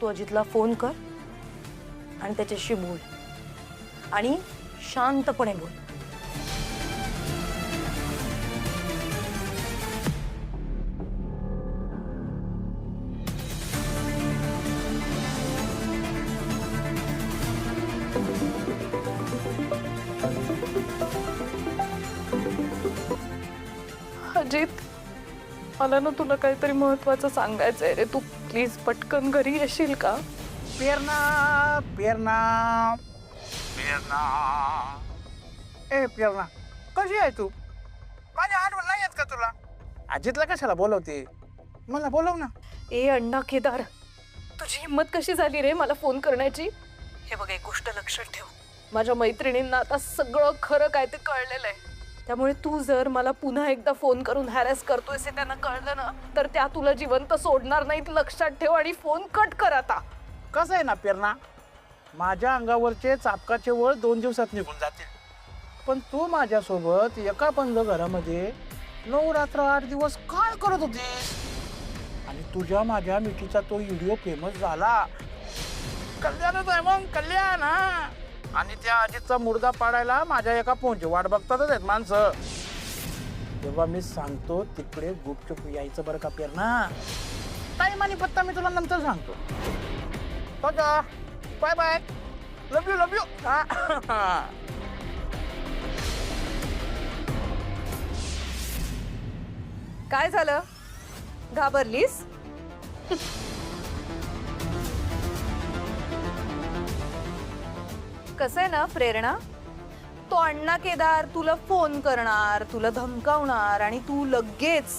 तू अजितला phone कर आणि त्याच्याशी बोल आणि शांतपणे बोल. अजित, मला ना तुला काहीतरी महत्त्वाचं सांगायचंय रे. तू प्लीज पटकन घरी येशील का? प्रेरणा प्रेरणा प्रेरणा. ए प्रेरणा, कशी आहे तू? माझी आठवण नाही येत का तुला? अजितला कशाला बोलवते? मला बोलव ना. ए अण्णा केदार, तुझी हिंमत कशी झाली रे मला फोन करण्याची? हे बघ, एक गोष्ट लक्षात ठेव, माझ्या मैत्रिणींना आता सगळं खरं काय ते कळलेलं आहे. त्यामुळे तू जर मला पुन्हा एकदा फोन करून हॅरेस करतोयस हे त्यांना कळलं ना, तर त्या तुला जिवंत सोडणार नाहीत. लक्षात ठेव आणि फोन कट कर आता. कसं आहे ना प्रेरणा, माझ्या अंगावरचे चापकाचे वळ 2 दिवसात निघून जाते, पण तू माझ्यासोबत एका बंद घरामध्ये 9 रात्र 8 दिवस काय करत होतीस? आणि तुझ्या माझ्या मिठीचा तो व्हिडिओ फेमस झाला. कल्याणच आहे मग, कल्याण. हा, आणि त्या अजितचा मुर्दा पाडायला माझ्या एका फोनची वाट बघतातच आहेत माणसं. तेव्हा मी सांगतो तिकडे गुपचूप यायचं बरं का प्रेरणा. टाइम आणि पत्ता मी तुला नंतर सांगतो. बघा, bye bye, love you love you. काय झालं, घाबरलीस? कसं आहे ना प्रेरणा, तो अण्णा केदार तुला फोन करणार, तुला धमकावणार आणि तू लगेच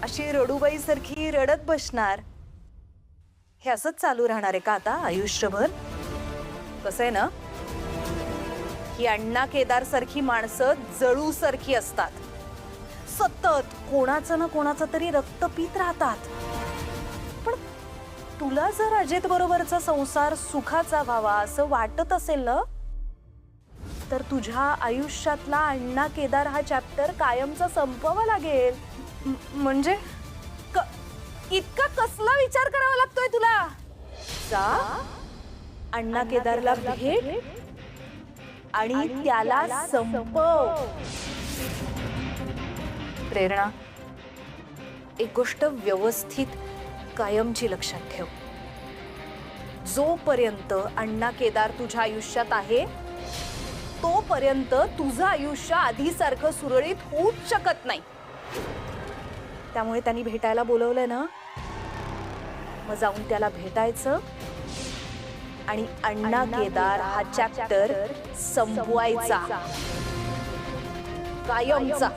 अशी रडूबाई सारखी रडत बसणार. हे असंच चालू राहणार आहे का आता आयुष्यभर? कसं आहे ना, ही अण्णा केदार सारखी माणसं जळू सारखी असतात. सतत कोणाचं ना कोणाचं तरी रक्त पीत राहतात. पण तुला जर अजित बरोबरचा संसार सुखाचा व्हावा असं वाटत असेल ना, तर तुझ्या आयुष्यातला अण्णा केदार हा चॅप्टर कायमचा संपवावा लागेल. म्हणजे इतका कसला विचार करावा लागतोय तुला? जा, अण्णा केदारला भेट आणि त्याला संपव. प्रेरणा, एक गोष्ट व्यवस्थित कायमची लक्षात ठेव. जोपर्यंत अण्णा केदार तुझ्या आयुष्यात आहे तोपर्यंत तुझं आयुष्य आधीसारखं सुरळीत होऊच शकत नाही. त्यामुळे त्यांनी भेटायला बोलवलंय ना, मग जाऊन त्याला भेटायचं आणि अण्णा केदार हा चॅप्टर संपवायचा कायमचा.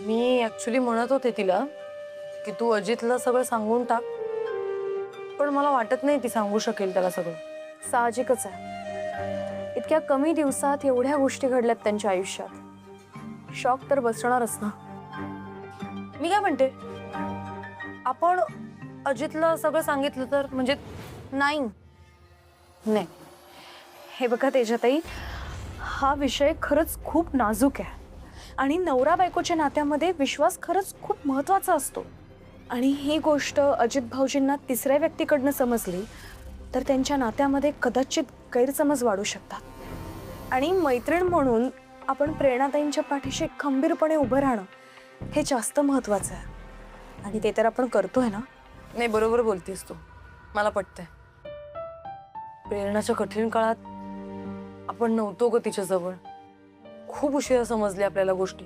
मी ऍक्च्युली म्हणत होते तिला की तू अजितला सगळं सांगून टाक, पण मला वाटत नाही ती सांगू शकेल त्याला सगळं. साहजिकच आहे, इतक्या कमी दिवसात एवढ्या गोष्टी घडल्यात त्यांच्या आयुष्यात. शॉक तर बसणारच ना. मी काय म्हणते, आपण अजितला सगळं सांगितलं तर? म्हणजे नाही नाही, हे बघा तेजाताई, हा विषय खरंच खूप नाजूक आहे आणि नवरा बायकोच्या नात्यामध्ये विश्वास खरंच खूप महत्त्वाचा असतो. आणि ही गोष्ट अजित भाऊजींना तिसऱ्या व्यक्तीकडनं समजली तर त्यांच्या नात्यामध्ये कदाचित गैरसमज वाढू शकतात. आणि मैत्रीण म्हणून आपण प्रेरणाताईंच्या पाठीशी खंबीरपणे उभं राहणं हे जास्त महत्त्वाचं आहे. आणि ते तर आपण करतोय ना. नाही, बरोबर बोलतेस तू, मला पटतंय. प्रेरणाच्या कठीण काळात आपण नव्हतो ग तिच्याजवळ. खूप उशिरा समजले आपल्याला गोष्टी.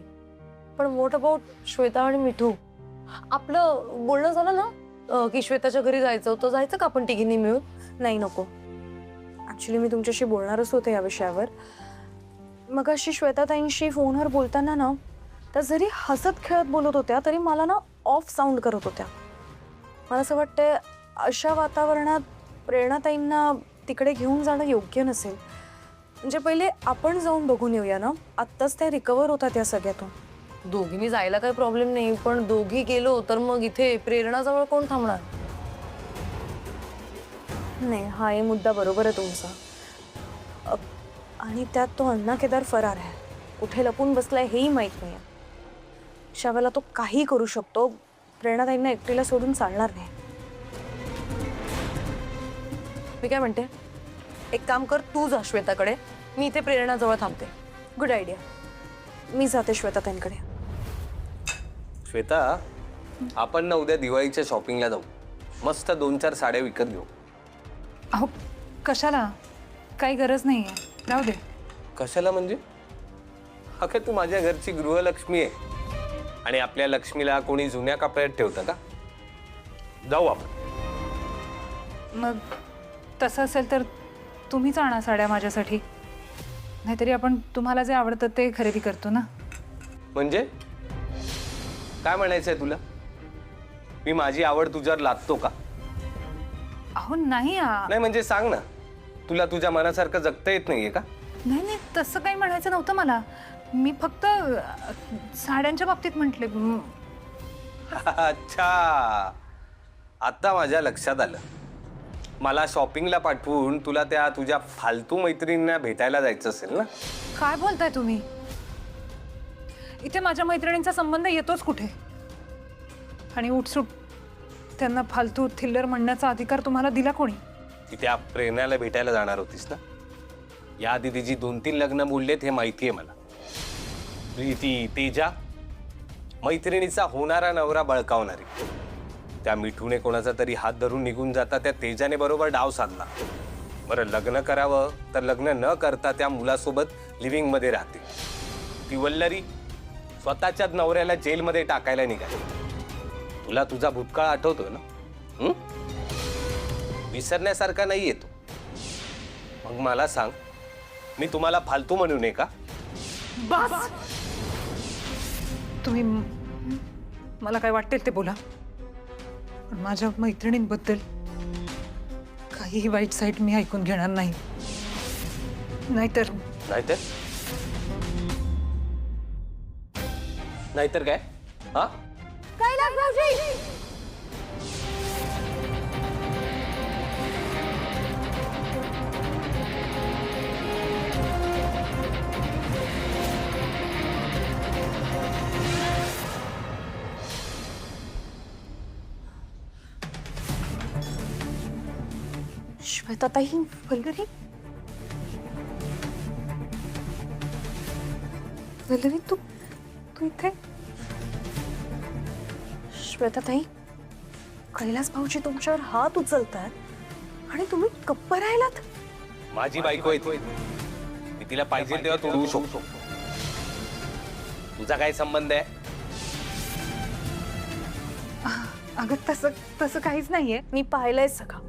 पण व्हॉट अबाउट श्वेता आणि मिठू? आपलं बोलणं झालं ना की श्वेताच्या घरी जायचं होतं, जायचं का आपण तिघींनी मिळून? नाही, नको. ॲक्च्युली मी तुमच्याशी बोलणारच होते या विषयावर. मग अशी श्वेताताईंशी फोनवर बोलताना ना, त्या जरी हसत खेळत बोलत होत्या तरी मला ना ऑफ साऊंड करत होत्या. मला असं वाटतं अशा वातावरणात प्रेरणाताईंना तिकडे घेऊन जाणं योग्य नसेल. म्हणजे पहिले आपण जाऊन बघून येऊया ना. आत्ताच त्या रिकवर होतात या सगळ्यातून. दोघींनी जायला काही प्रॉब्लेम नाही, पण दोघी गेलो तर मग इथे प्रेरणाजवळ कोण थांबणार? नाही, हा मुद्दा बरोबर आहे तुमचा. आणि त्यात तो अण्णा केदार फरार आहे. कुठे लपून बसलाय हेही माहित नाही. अशा वेळेला तो काही करू शकतो. प्रेरणाताईंना एकटीला सोडून चालणार नाही. मी काय म्हणते, एक काम कर, तू जा श्वेताकडे, मी इथे प्रेरणाजवळ थांबते. Good idea. मी जाते श्वेताताईंकडे. श्वेता, आपण ना उद्या दिवाळीच्या शॉपिंगला जाऊ. मस्त 2-4 साड्या विकत घेऊ. अहो कशाला, काही गरज नाही आहे, राहू दे. कशाला म्हणजे? अखे तू माझ्या घरची गृहलक्ष्मी आहे आणि आपल्या लक्ष्मीला कोणी जुन्या कपड्यात ठेवतं का? जाऊ आपण. मग तसं असेल तर तुम्हीच आणा साड्या माझ्यासाठी. नाहीतरी आपण तुम्हाला जे आवडतं ते खरेदी करतो ना. म्हणजे काय म्हणायचंय तुला? मी माझी आवड तुझ्यावर लादतो का? अहो नाही नाही म्हणजे सांग ना, तुला तुझ्या मनासारखं जगता येत नाहीये का? नाही नाही, तसं काही म्हणायचं नव्हतं मला. मी फक्त साड्यांच्या बाबतीत म्हटले. अच्छा, आता माझ्या लक्षात आलं. मला शॉपिंगला पाठवून तुला त्या तुझ्या फालतू मैत्रिणींना भेटायला जायचं असेल ना? काय बोलताय तुम्ही? इथे माझ्या मैत्रिणींचा संबंध येतोच कुठे? आणि उठसूट त्यांना फालतू थिल्लर म्हणण्याचा अधिकार तुम्हाला दिला कोणी? ती त्या प्रेरणाला भेटायला जाणार होतीस ना? याआधी तिची 2-3 लग्न मोडलेत हे माहिती आहे मला. ती तेजा, मैत्रिणीचा होणारा नवरा बळकावणारी. त्या मिठूने कोणाचा तरी हात धरून निघून जाता त्या तेजाने बरोबर डाव साधला. बरं, लग्न करावं तर लग्न न करता त्या मुलासोबत लिव्हिंग मध्ये राहते. ती वल्लरी स्वतःच्याच नवऱ्याला जेलमध्ये टाकायला निघाली. तुला तुझा भूतकाळ आठवतोय ना? विसरण्यासारखा नाही येतो. मग मला सांग, मी तुम्हाला फालतू म्हणू नये का? बस, तुम्ही मला काय वाटेल ते बोला, पण माझ्या मैत्रिणींबद्दल काहीही वाईट साईट मी ऐकून घेणार नाही. नाहीतर नाहीतर काय? हा, श्वेताताई, वल्लरी, वल्लरी, तू इथे? श्वेताताई, कैलास भाऊजी तुमच्यावर हात उचलतात आणि तुम्ही गप्प राहिलात. माझी बायको आहे. मी तिला पाहिजे तेव्हा तोडवू शकतो. तुझा काय संबंध आहे? अगं तसं काहीच नाहीये. मी पाहिलंय सगळं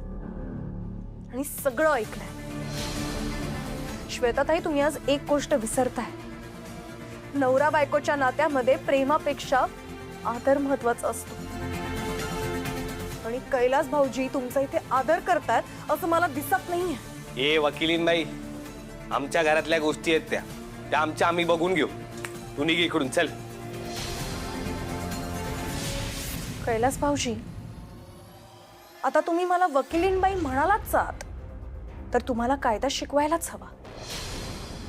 आणि सगळं ऐकलंय. श्वेताताई, तुम्ही आज एक गोष्ट विसरताय. नवरा बायकोच्या नात्यामध्ये प्रेमापेक्षा आदर महत्वाचा असतो. आणि कैलास भाऊजी तुमचा इथे आदर करतायत असं मला दिसत नाहीये. ए वकिलीनबाई, आमच्या घरातल्या गोष्टी आहेत त्या आमच्या आम्ही बघून घेऊ. तू निघ इकडून, चल. कैलास भाऊजी, आता तुम्ही मला वकिलीनबाई म्हणालाच आहात तर तुम्हाला कायदा शिकवायलाच हवा.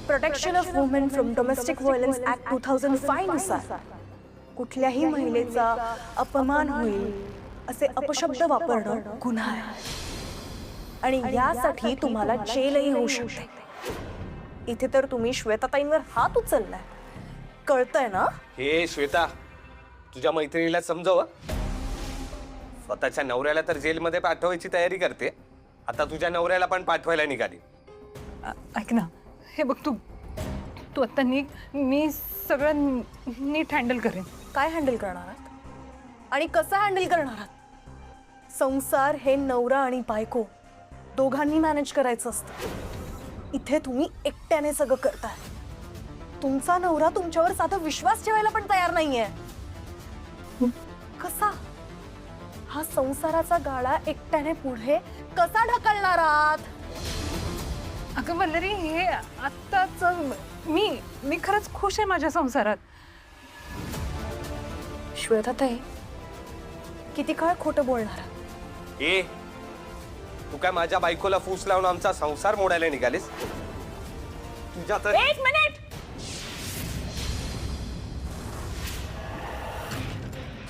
Protection of women from domestic violence act 2005 नुसार कुठल्याही महिलेचा अपमान होईल असे अपशब्द वापरणं गुन्हा आहे आणि यासाठी तुम्हाला जेलही होऊ शकते. इथे तर तुम्ही श्वेताताईंवर हात उचललाय, कळतंय ना? हे श्वेता, तुझ्या मैत्रिणीला समजव. स्वतःच्या नवऱ्याला तर जेलमध्ये पाठवायची तयारी करते, आता तुझ्या नवऱ्याला पण पाठवायला निघाली. ऐक ना, हे बघ, तू आता निघ. मी सगळं नीट हँडल करेन. काय हँडल करणार आहात आणि कसं हँडल करणार आहात? संसार हे नवरा आणि बायको दोघांनी मॅनेज करायचं असतं. इथे तुम्ही एकट्याने सगळं करताय. तुमचा नवरा तुमच्यावर साधा विश्वास ठेवायला पण तयार नाहीये. कसा? हा संसाराचा गाडा एकट्याने पुढे कसा ढकलणार आहात? अगं वल्लरी, हे आत्ताच मी खरंच खुश आहे माझ्या संसारात. श्वेताताई, किती काळ खोटं बोलणार? ए, तू काय माझ्या बायकोला फूस लावून आमचा संसार मोडायला निघालीस? तुझ्या तर एक मिनिट.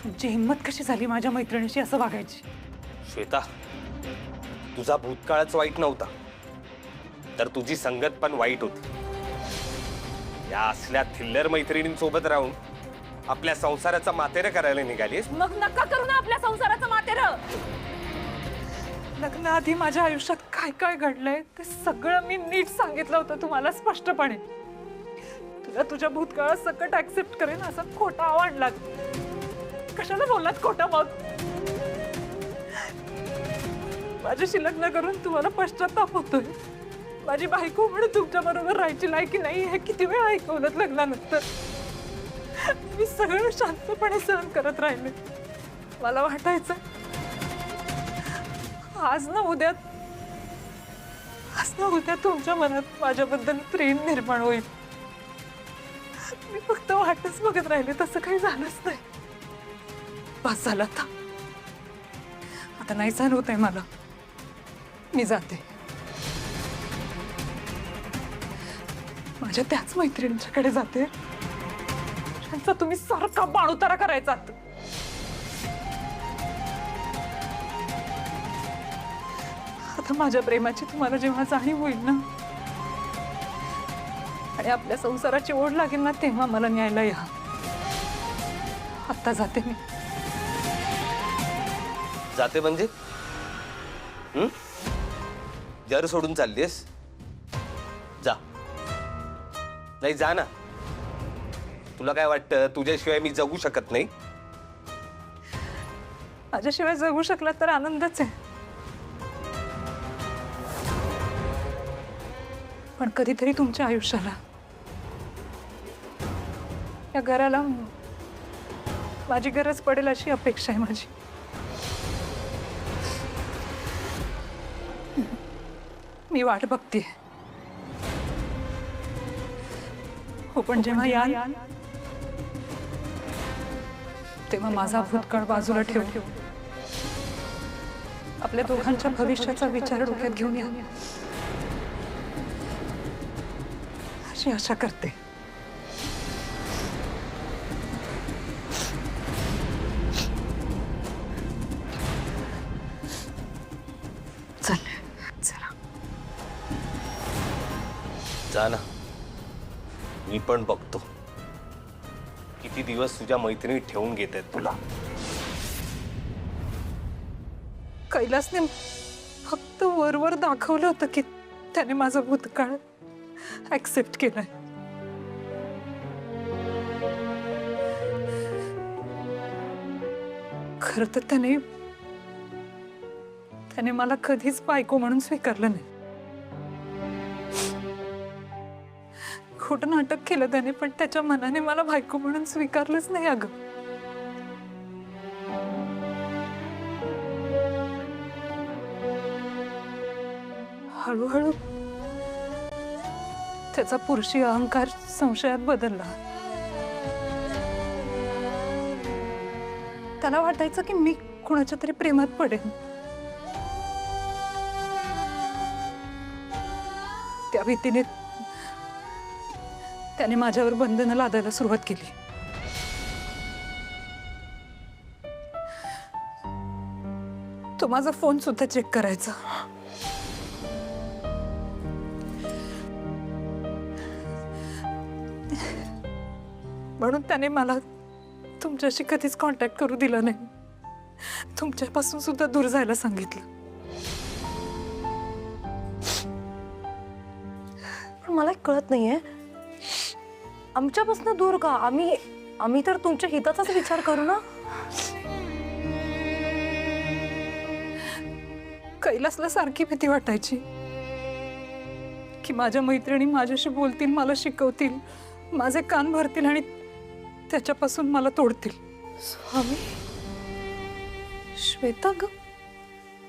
तुमची हिंमत कशी झाली माझ्या मैत्रिणीशी असं वागायची? श्वेता, तुझा भूतकाळच वाईट नव्हता, तर तुझी संगत पण वाईट होती. या असल्या थिल्लर मैत्रिणींसोबत राहून आपल्या संसाराचा मातेरं करायला निघालीस. मग नका करू ना आपल्या संसाराचं मातेरं. लग्नाआधी माझ्या आयुष्यात काय काय घडलंय ते सगळं मी नीट सांगितलं होतं तुम्हाला स्पष्टपणे. तुला तुझ्या भूतकाळात सकट ऍक्सेप्ट करेन असा खोटा आवडला. कशाला बोललात खोटा? मग माझ्याशी लग्न करून तुम्हाला पश्चाताप होतोय. माझी बायको म्हणून तुमच्या बरोबर राहायची लायकी नाही हे किती वेळा ऐकवलं लग्नानंतर. मी सगळं शांतपणे सहन करत राहिले. मला वाटायचं आज ना उद्या तुमच्या मनात माझ्याबद्दल प्रेम निर्माण होईल. मी फक्त वाटच बघत राहिले, तसं काही झालंच नाही. बस झालं आता नाही सहन होत आहे मला. मी जाते. माझ्या त्याच मैत्रिणींच्याकडे जाते त्यांचा तुम्ही सारखा बाणुतारा करायचा. आता माझ्या प्रेमाची तुम्हाला जेव्हा जाणीव होईल ना आणि आपल्या संसाराची ओढ लागेल ना, तेव्हा मला न्यायला या. आता जाते मी. जाते म्हणजे जर सोडून चाललीस? जा. नाही जा ना. तुला काय वाटतं तुझ्याशिवाय मी जगू शकत नाही? माझ्याशिवाय जगू शकला तर आनंदच आहे, पण कधीतरी तुमच्या आयुष्याला, या घराला माझी गरज पडेल अशी अपेक्षा आहे माझी. मी वाट बघतेय. हो, पण जेव्हा याल तेव्हा माझा भूतकाळ बाजूला ठेवून आपल्या दोघांच्या भविष्याचा विचार डोक्यात घेऊन या अशी आशा करते. चला. जा ना. मी पण बघतो किती दिवस तुझ्या मैत्रिणी ठेवून घेत आहेत तुला. कैलासने फक्त वरवर दाखवलं होतं की त्याने माझा भूतकाळ ऍक्सेप्ट केलाय. खरं तर त्याने मला कधीच बायको म्हणून स्वीकारलं नाही. खोटं नाटक केलं त्याने, पण त्याच्या मनाने मला बायको म्हणून स्वीकारलंच नाही. अगं हळूहळू त्याचा पुरुषी अहंकार संशयात बदलला. त्याला वाटायचं की मी कुणाच्या तरी प्रेमात पडेन. त्या भीतीने त्याने माझ्यावर बंधनं लादायला सुरुवात केली. तो माझा फोन सुद्धा चेक करायचा. म्हणून त्याने मला तुमच्याशी कधीच कॉन्टॅक्ट करू दिला नाही. तुमच्यापासून सुद्धा दूर जायला सांगितलं. पण मला कळत नाहीये आमच्यापासून दूर का? आम्ही तर तुमच्या हिताचाच विचार करू ना. कैलासला सारखी भीती वाटायची की माझ्या मैत्रिणी माझ्याशी बोलतील, मला शिकवतील, माझे कान भरतील आणि त्याच्यापासून मला तोडतील. स्वामी, श्वेता ग,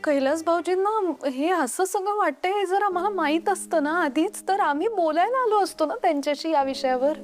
कैलास भाऊजींना हे असं सगळं वाटतंय हे जर आम्हाला माहित असतं ना आधीच तर आम्ही बोलायला आलो असतो ना त्यांच्याशी या विषयावर.